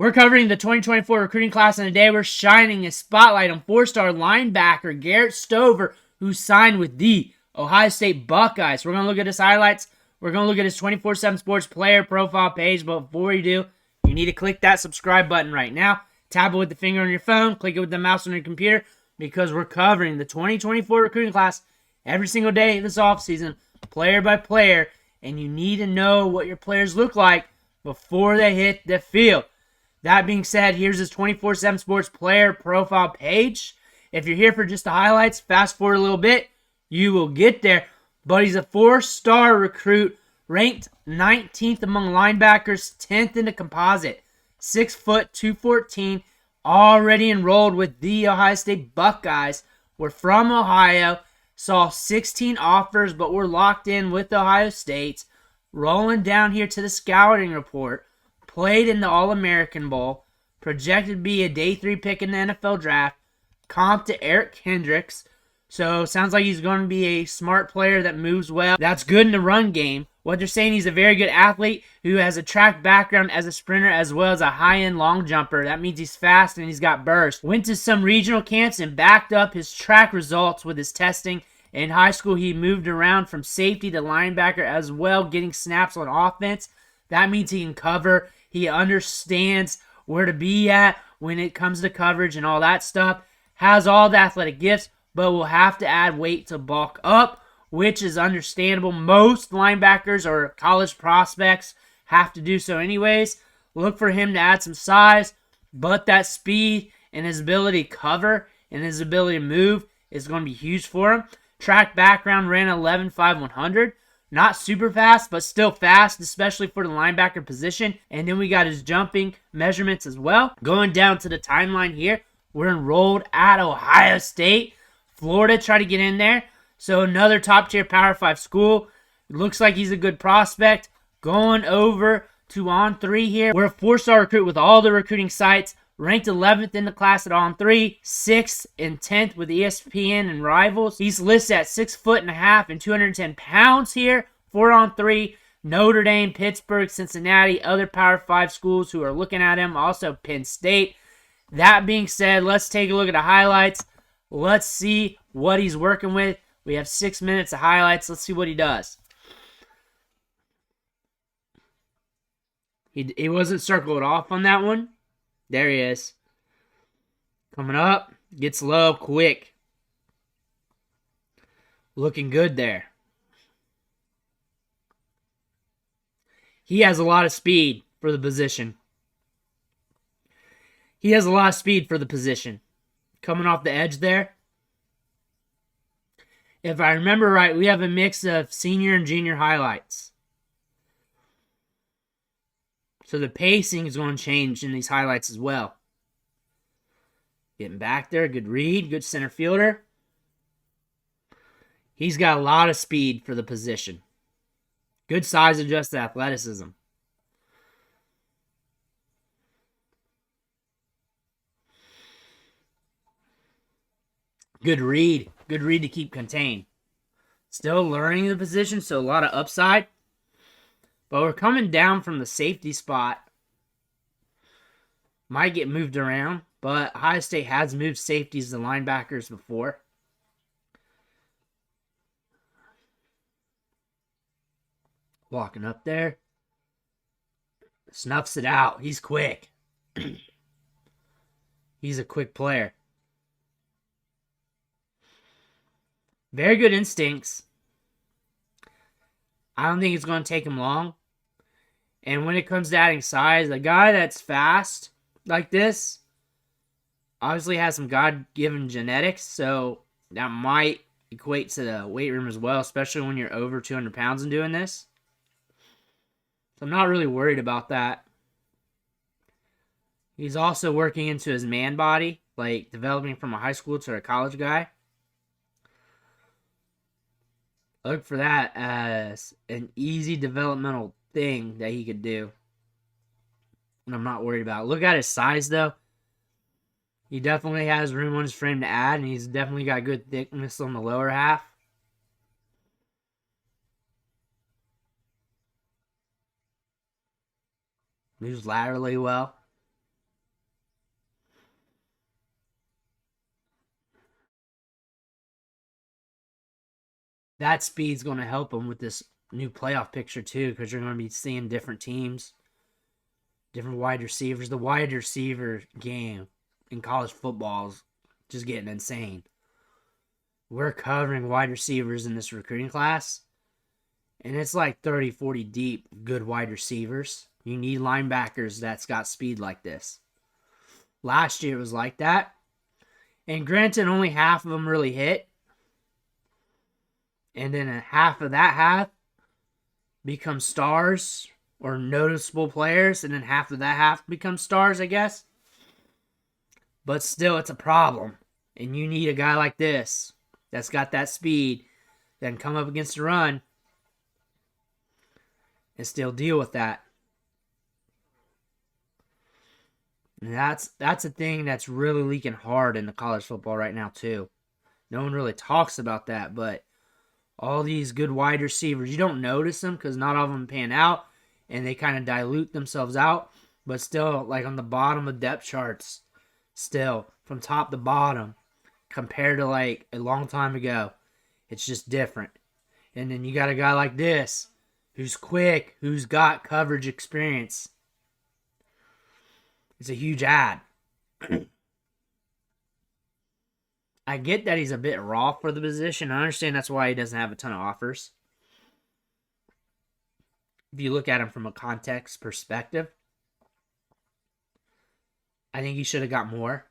We're covering the 2024 recruiting class, and today we're shining a spotlight on four-star linebacker Garrett Stover, who signed with the Ohio State Buckeyes. We're going to look at his highlights. We're going to look at his 24/7 Sports player profile page, but before you do, you need to click that subscribe button right now. Tap it with the finger on your phone, click it with the mouse on your computer, because we're covering the 2024 recruiting class every single day this offseason, player by player, and you need to know what your players look like before they hit the field. That being said, here's his 24/7 Sports player profile page. If you're here for just the highlights, fast forward a little bit, you will get there. But he's a four-star recruit, ranked 19th among linebackers, 10th in the composite, 6 foot 214, already enrolled with the Ohio State Buckeyes. We're from Ohio, saw 16 offers, but we're locked in with Ohio State. Rolling down here to the scouting report. Played in the All-American Bowl, projected to be a day 3 pick in the NFL draft, comp to Eric Kendricks. So sounds like he's going to be a smart player that moves well. That's good in the run game. What they're saying, he's a very good athlete who has a track background as a sprinter as well as a high-end long jumper. That means he's fast and he's got burst. Went to some regional camps and backed up his track results with his testing. In high school, he moved around from safety to linebacker as well, getting snaps on offense. That means he can cover. He understands where to be at when it comes to coverage and all that stuff. Has all the athletic gifts, but will have to add weight to bulk up, which is understandable. Most linebackers or college prospects have to do so anyways. Look for him to add some size, but that speed and his ability to cover and his ability to move is going to be huge for him. Track background, ran 11.5/100. Not super fast, but still fast, especially for the linebacker position. And then we got his jumping measurements as well. Going down to the timeline here, we're enrolled at Ohio State. Florida tried to get in there. So another top-tier Power 5 school. It looks like he's a good prospect. Going over to On3 here. We're a 4-star recruit with all the recruiting sites. Ranked 11th in the class at On3, 6th and 10th with ESPN and Rivals. He's listed at 6'1.5" and 210 pounds here for On3. Notre Dame, Pittsburgh, Cincinnati, other Power 5 schools who are looking at him. Also Penn State. That being said, let's take a look at the highlights. Let's see what he's working with. We have 6 minutes of highlights. Let's see what he does. He wasn't circled off on that one. There he is. Coming up. Gets low quick. Looking good there. He has a lot of speed for the position. Coming off the edge there. If I remember right, we have a mix of senior and junior highlights. So the pacing is going to change in these highlights as well. Getting back there. Good read. Good center fielder. He's got a lot of speed for the position. Good size adjusted athleticism. Good read. Good read to keep contained. Still learning the position, so a lot of upside. But we're coming down from the safety spot. Might get moved around, but Ohio State has moved safeties to linebackers before. Walking up there. Snuffs it out. He's quick. He's a quick player. Very good instincts. I don't think it's going to take him long. And when it comes to adding size, a guy that's fast like this obviously has some God-given genetics, so that might equate to the weight room as well, especially when you're over 200 pounds and doing this. So I'm not really worried about that. He's also working into his man body, like developing from a high school to a college guy. Look for that as an easy developmental thing that he could do. And I'm not worried about it. Look at his size, though. He definitely has room on his frame to add, and he's definitely got good thickness on the lower half. Moves laterally well. That speed's going to help him with this new playoff picture too, because you're going to be seeing different teams, different wide receivers. The wide receiver game in college football is just getting insane. We're covering wide receivers in this recruiting class, and it's like 30, 40 deep good wide receivers. You need linebackers that's got speed like this. Last year it was like that. And granted, only half of them really hit. And then a half of that half become stars or noticeable players. And then half of that half become stars, I guess. But still, it's a problem. And you need a guy like this that's got that speed that can come up against the run and still deal with that. And that's a thing that's really leaking hard in the college football right now too. No one really talks about that, but all these good wide receivers, you don't notice them because not all of them pan out, and they kind of dilute themselves out. But still, like on the bottom of depth charts, still from top to bottom, compared to like a long time ago, it's just different. And then you got a guy like this, who's quick, who's got coverage experience. It's a huge add. I get that he's a bit raw for the position. I understand that's why he doesn't have a ton of offers. If you look at him from a context perspective, I think he should have got more.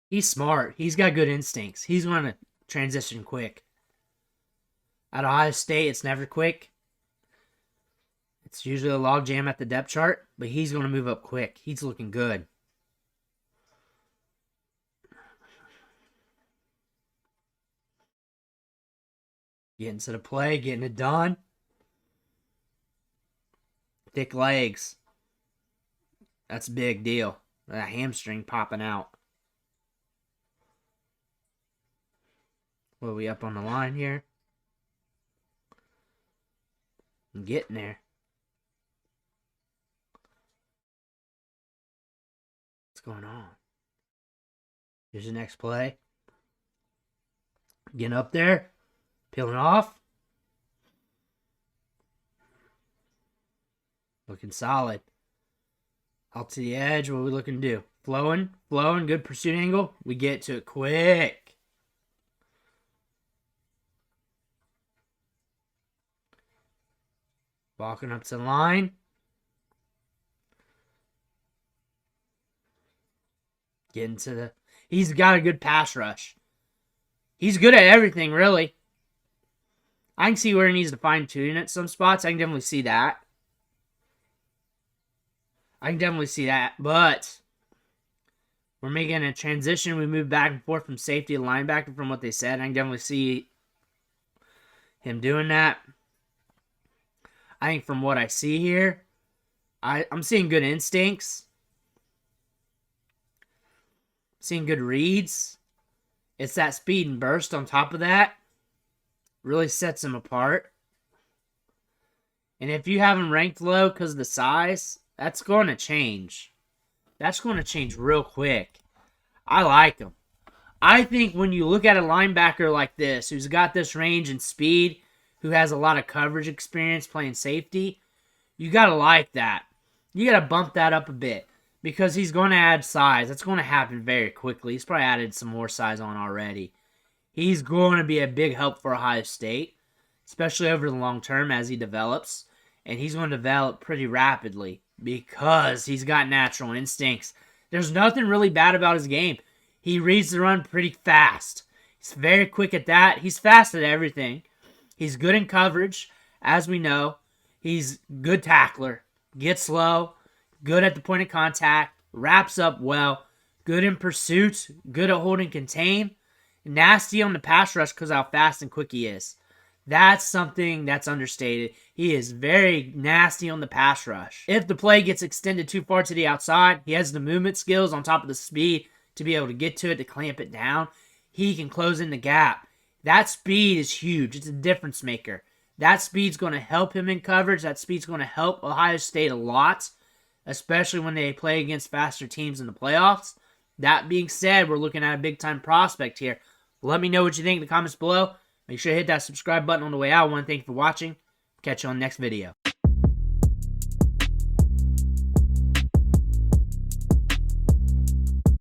He's smart. He's got good instincts. He's going to transition quick. At Ohio State, it's never quick. It's usually a log jam at the depth chart, but he's going to move up quick. He's looking good. Getting to the play, getting it done. Thick legs. That's a big deal. That hamstring popping out. What are we up on the line here? I'm getting there. What's going on? Here's the next play. Getting up there. Peeling off. Looking solid. Out to the edge. What are we looking to do? Flowing. Good pursuit angle. We get to it quick. Walking up to the line. Getting to the... He's got a good pass rush. He's good at everything, really. I can see where he needs to fine-tune at some spots. I can definitely see that. But we're making a transition. We move back and forth from safety to linebacker from what they said. I can definitely see him doing that. I think from what I see here, I'm seeing good instincts. Seeing good reads. It's that speed and burst on top of that. Really sets him apart. And if you have him ranked low because of the size, that's going to change. That's going to change real quick. I like him. I think when you look at a linebacker like this, who's got this range and speed, who has a lot of coverage experience playing safety, you got to like that. You got to bump that up a bit because he's going to add size. That's going to happen very quickly. He's probably added some more size on already. He's going to be a big help for Ohio State, especially over the long term as he develops. And he's going to develop pretty rapidly because he's got natural instincts. There's nothing really bad about his game. He reads the run pretty fast. He's very quick at that. He's fast at everything. He's good in coverage, as we know. He's good tackler. Gets low. Good at the point of contact. Wraps up well. Good in pursuit. Good at holding contain. Nasty on the pass rush because how fast and quick he is. That's something that's understated. He is very nasty on the pass rush. If the play gets extended too far to the outside, he has the movement skills on top of the speed to be able to get to it, to clamp it down. He can close in the gap. That speed is huge. It's a difference maker. That speed's going to help him in coverage. That speed's going to help Ohio State a lot. especially when they play against faster teams in the playoffs. That being said, we're looking at a big-time prospect here. Let me know what you think in the comments below. Make sure to hit that subscribe button on the way out. I want to thank you for watching. Catch you on the next video.